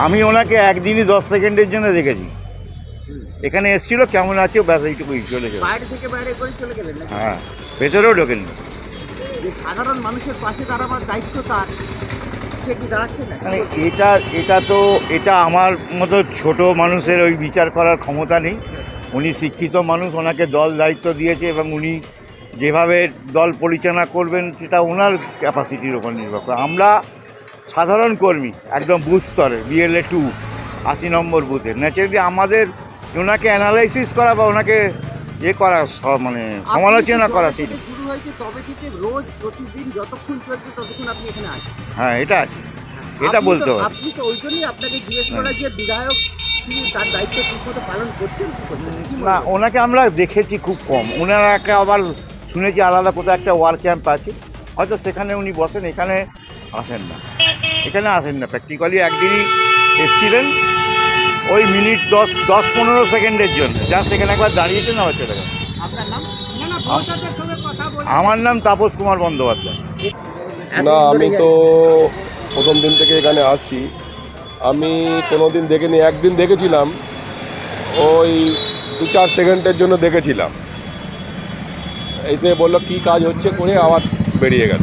আমি ওনাকে একদিনই 10 সেকেন্ডের জন্য দেখেছি। এখানে এসেছিল, কেমন আছে ব্যাস এইটুকুই, চলে গেল। বাইরে থেকে বাইরে করে চলে গেলেন নাকি? হ্যাঁ, ভেতরেও ঢোকেননি। যে সাধারণ মানুষের পাশে দাঁড়াবার দায়িত্ব তার, সে কি দাঁড়াচ্ছে না? মানে এটা আমার মতো ছোট মানুষের ওই বিচার করার ক্ষমতা নেই। উনি শিক্ষিত মানুষ, ওনাকে দল দায়িত্ব দিয়েছে এবং উনি যেভাবে দল পরিচালনা করবেন সেটা ওনার ক্যাপাসিটির ওপর নির্ভর করে। আমরা সাধারণ কর্মী, একদম বুথ স্তরের, BLA 2 80 নম্বর বুথের। ন্যাচারালি আমাদের ওনাকে অ্যানালাইসিস করা বা ওনাকে করা মানে সমালোচনা করা সেই শুরু হয়েছে তবে থেকে রোজ প্রতিদিন যতক্ষণ চলছে ততক্ষণ আপনি এখানে আছেন। হ্যাঁ, এটা আছে, এটা বলতে হবে। আপনি তো ওই জন্যই আপনাকে জিজ্ঞেস করা যে বিধায়ক তিনি তার দায়িত্ব ঠিকমতো পালন করছেন কি করছেন না, ওনাকে আমরা দেখেছি খুব কম। ওনারা একটা আবার শুনেছি আলাদা কোথাও একটা ওয়ার ক্যাম্প আছে, হয়তো সেখানে উনি বসেন, এখানে আসেন না। প্র্যাকটিক্যালি একদিনই এসেছিলেন, ওই মিনিট 10-15 সেকেন্ডের জন্য, জাস্ট এখানে একবার দাঁড়িয়েছেন, আবার চলে গেলেন। আপনার নাম? আমার নাম তাপস কুমার বন্দ্যোপাধ্যায়। না, আমি তো প্রথম দিন থেকে এখানে আসছি। আমি কোনো দিন দেখিনি, একদিন দেখেছিলাম, ওই 2-4 সেকেন্ডের জন্য দেখেছিলাম। এসে বললো কী কাজ হচ্ছে করে আবার বেরিয়ে গেল।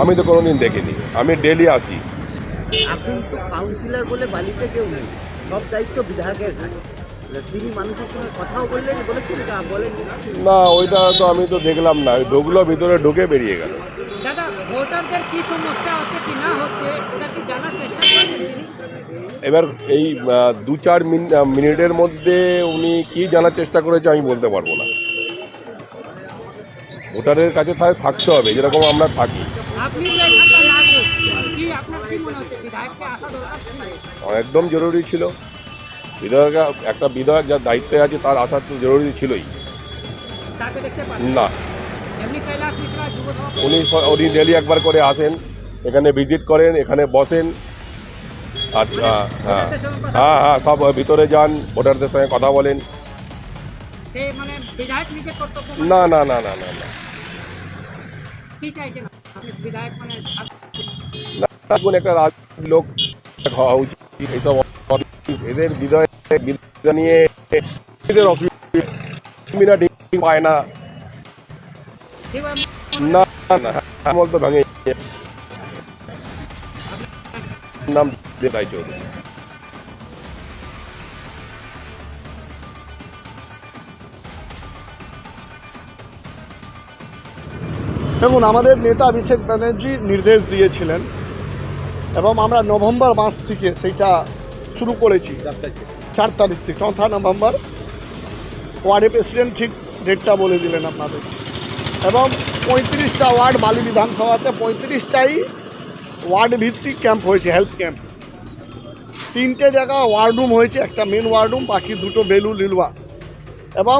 আমি তো কোনো দিন দেখিনি, আমি ডেলি আসি। এখন তো কাউন্সিলর বলে বালিতে কেউ নেই, সব দায়িত্ব বিধায়কের হাতে। তিনি মানুষের সঙ্গে কথাও বলেছেন বলেন না, ওইটা তো আমি তো দেখলাম না, ঢুকলো ভিতরে, ঢুকে বেরিয়ে গেল। দাদা, ভোটারদের কি সমস্যা হচ্ছে কি না হচ্ছে এটা কি জানার চেষ্টা করছেন তিনি? এবার এই 2-4 মিনিটের মধ্যে উনি কি জানার চেষ্টা করেছে আমি বলতে পারবো না। ভোটারের কাছে থাকতে হবে যেরকম আমরা থাকি। আপনি তো এখানকার নাগরিক, কি আপনার কি মনে হচ্ছে বিধায়ককে আসা দরকার ছিল? একদম জরুরি ছিল। একটা বিধায়ক যার দায়িত্বে আছে তার আসা তো জরুরি ছিলই। তাকে দেখতে পারেন না, এমনি কৈলাস মিত্র যুব সভাপতি উনি ডেলি একবার করে আসেন, এখানে ভিজিট করেন, এখানে বসেন। আচ্ছা, হ্যাঁ হ্যাঁ হ্যাঁ, সব ভিতরে যান, ভোটারদের সঙ্গে কথা বলেন। সে মানে বিধায়ক নিজের কর্তব্য না না না না না না, কি চাইছেন আপনি বিধায়ক মানে এখন একটা রাজনৈতিক লোক হওয়া উচিত। এইসব এদের বিধায়ক নিয়ে এদের অসুবিধা পায় না। না না, আমল তো ভাঙে। নাম রায়চৌধুরী। দেখুন, আমাদের নেতা অভিষেক ব্যানার্জি নির্দেশ দিয়েছিলেন এবং আমরা নভেম্বর মাস থেকে সেইটা শুরু করেছি। 4 তারিখ থেকে 4 নভেম্বর ওয়ার্ডে প্রেসিডেন্ট ঠিক ডেটটা বলে দিলেন আপনাদের। এবং 35টা ওয়ার্ড বালি বিধানসভাতে 35টাই ওয়ার্ড ভিত্তিক ক্যাম্প হয়েছে, হেলথ ক্যাম্প। 3টে জায়গা ওয়ার্ড রুম হয়েছে, একটা মেন ওয়ার্ড রুম, বাকি 2টো বেলু লিলুয়া। এবং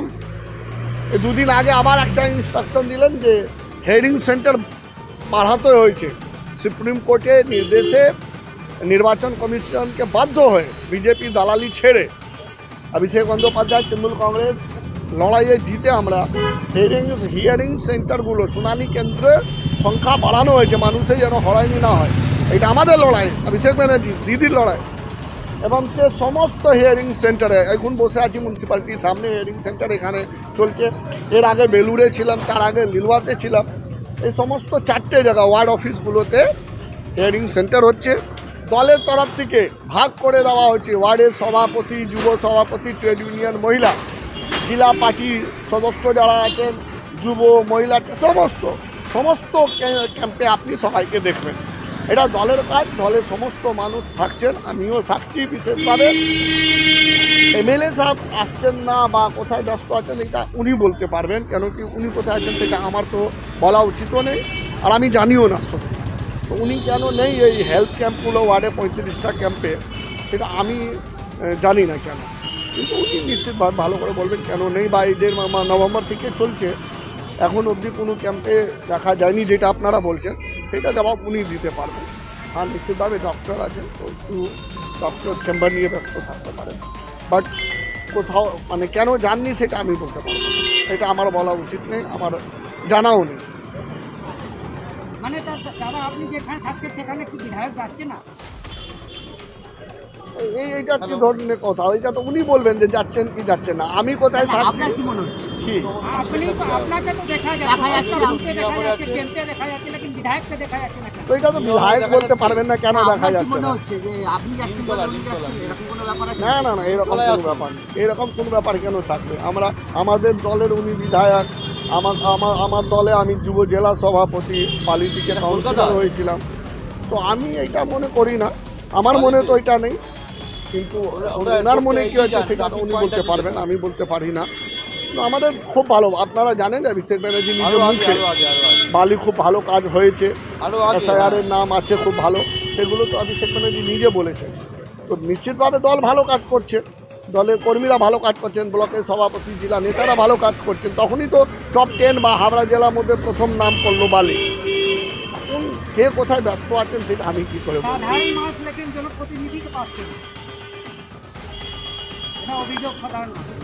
2 দিন আগে আবার একটা ইনস্ট্রাকশন দিলেন যে হিয়ারিং সেন্টার বাড়াতে হয়েছে। সুপ্রিম কোর্টের নির্দেশে নির্বাচন কমিশনকে বাধ্য হয়ে বিজেপি দালালি ছেড়ে অভিষেক বন্দ্যোপাধ্যায় তৃণমূল কংগ্রেস লড়াইয়ে জিতে আমরা হিয়ারিং সেন্টারগুলো, শুনানি কেন্দ্রের সংখ্যা বাড়ানো হয়েছে, মানুষের যেন হয়রানি না হয়। এটা আমাদের লড়াই, অভিষেক ব্যানার্জি দিদির লড়াই। এবং সে সমস্ত হিয়ারিং সেন্টারে, এখন বসে আছি মিউনিসিপ্যালিটির সামনে, হিয়ারিং সেন্টার এখানে চলছে। এর আগে বেলুড়ে ছিলাম, তার আগে লিলুয়াতে ছিলাম। এই সমস্ত 4টে জায়গা ওয়ার্ড অফিসগুলোতে হিয়ারিং সেন্টার হচ্ছে। দলের তরফ থেকে ভাগ করে দেওয়া হচ্ছে ওয়ার্ডের সভাপতি, যুব সভাপতি, ট্রেড ইউনিয়ন, মহিলা, জেলা পার্টির সদস্য যারা আছেন, যুব, মহিলা, সমস্ত ক্যাম্পে আপনি সবাইকে দেখবেন। এটা দলের কাজ, দলের সমস্ত মানুষ থাকছেন, আমিও থাকছি বিশেষভাবে। MLA সাহেব আসছেন না বা কোথায় ব্যস্ত আছেন এটা উনি বলতে পারবেন, কেন কি উনি কোথায় আছেন সেটা আমার তো বলা উচিতও নেই, আর আমি জানিও না সত্যি। তো উনি কেন নেই এই হেলথ ক্যাম্পগুলো ওয়ার্ডে 35টা ক্যাম্পে, সেটা আমি জানি না কেন, কিন্তু উনি নিশ্চিতভাবে ভালো করে বলবেন কেন নেই। বা এই 1.5 নভেম্বর থেকে চলছে, এখন অবধি কোনো ক্যাম্পে দেখা যায়নি যেটা আপনারা বলছেন, সেটা জবাব উনি দিতে পারবেন। আর নিশ্চিতভাবে ডক্টর আছেন, তো একটু ডক্টর চেম্বার নিয়ে ব্যস্ত থাকতে পারেন, বাট কোথাও মানে কেন জাননি সেটা আমি বলতে পারবো, এটা আমার বলা উচিত নেই, আমার জানাও নেই। মানে দাদা, আপনি যেখানে থাকছেন সেখানে কি বিধায়ক যাচ্ছে না? এইটা কি ধরনের কথা? এইটা তো উনি বলবেন যে যাচ্ছেন কি যাচ্ছেন না, আমি কোথায় থাকছি আপনার কি মনে হচ্ছে? কি আপনি তো আপনাকে তো দেখা দেখা যাচ্ছে যাচ্ছে না। দেখা যাচ্ছে টেন্টে দেখা যাচ্ছে लेकिन বিধায়ককে দেখা যাচ্ছে না কেন? তো এটা তো বিধায়ক বলতে পারবেন না কেন দেখা আপনার কি যাচ্ছে মনে না। হচ্ছে যে আপনি যাচ্ছেন বলে উনি যাচ্ছেন, এরকম কোনো ব্যাপার আছে? না না না, এরকম কোনো ব্যাপার নেই, এরকম কোনো ব্যাপার কেন থাকবে? আমাদের দলের উনি বিধায়ক, আমার দলে আমি যুব জেলা সভাপতি, পালি থেকে কাউন্সিলর হয়েছিলাম। তো আমি এটা মনে করি না, আমার মনে তো এটা নেই, কিন্তু ওনার মনে কী হয়েছে সেটা তো উনি বলতে পারবেন, আমি বলতে পারি না। তো আমাদের খুব ভালো, আপনারা জানেন অভিষেক ব্যানার্জি নিজের মুখে বালি খুব ভালো কাজ হয়েছে, এসআইআরের নাম আছে খুব ভালো, সেগুলো তো অভিষেক ব্যানার্জি নিজে বলেছেন। তো নিশ্চিতভাবে দল ভালো কাজ করছে, দলের কর্মীরা ভালো কাজ করছেন, ব্লকের সভাপতি জেলা নেতারা ভালো কাজ করছেন, তখনই তো টপ 10 বা হাবড়া জেলার মধ্যে প্রথম নাম করলো বালি। এখন কে কোথায় ব্যস্ত আছেন সেটা আমি কী করে বলবো? সাধারণ মানুষ लेकिन জনপ্রতিনিধিকে পাচ্ছে না, এটা অভিযোগ সাধারণ মানুষ।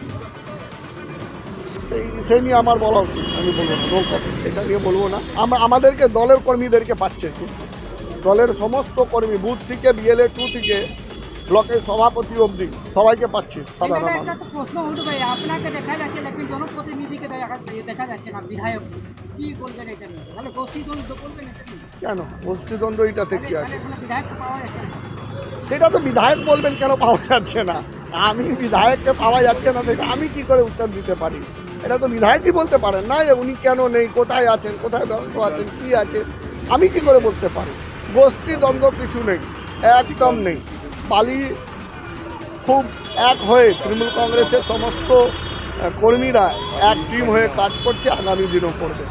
সেই নিয়ে আমার বলা উচিত, আমি বলবো না, রোল কথা এটা নিয়ে বলবো না। আমাদেরকে দলের কর্মীদেরকে পাচ্ছে, দলের সমস্ত কর্মী বুথ থেকে বিএলএ 2 থেকে ব্লকের সভাপতি অবধি সবাইকে পাচ্ছে সাধারণ এখানে একটা মানুষ। তো প্রশ্ন উঠবে, আপনাকে দেখা যাচ্ছে लेकिन জনপ্রতিনিধিকে দেখা যাচ্ছে না, বিধায়ক কি বলবেন এটা নিয়ে? তাহলে গোষ্ঠীদ্বন্দ্ব বলবেন এটা নিয়ে? কেন গোষ্ঠীদ্বন্দ্ব এটাতে কী আছে? এখানে কোনো বিধায়ক তো পাওয়া যাচ্ছে না। সেটা তো বিধায়ক বলবেন কেন পাওয়া যাচ্ছে না, আমি বিধায়ককে পাওয়া যাচ্ছে না সেটা আমি কি করে উত্তর দিতে পারি? এটা তো বিধায়কই বলতে পারেন না যে উনি কেন নেই, কোথায় আছেন, কোথায় ব্যস্ত আছেন, কি আছে, আমি কি করে বলতে পারি? গোষ্ঠীদ্বন্দ্ব কিছু নেই, একদম নেই। বালি খুব এক হয়ে তৃণমূল কংগ্রেসের সমস্ত কর্মীরা এক টিম হয়ে কাজ করছে, আগামী দিনও করবে।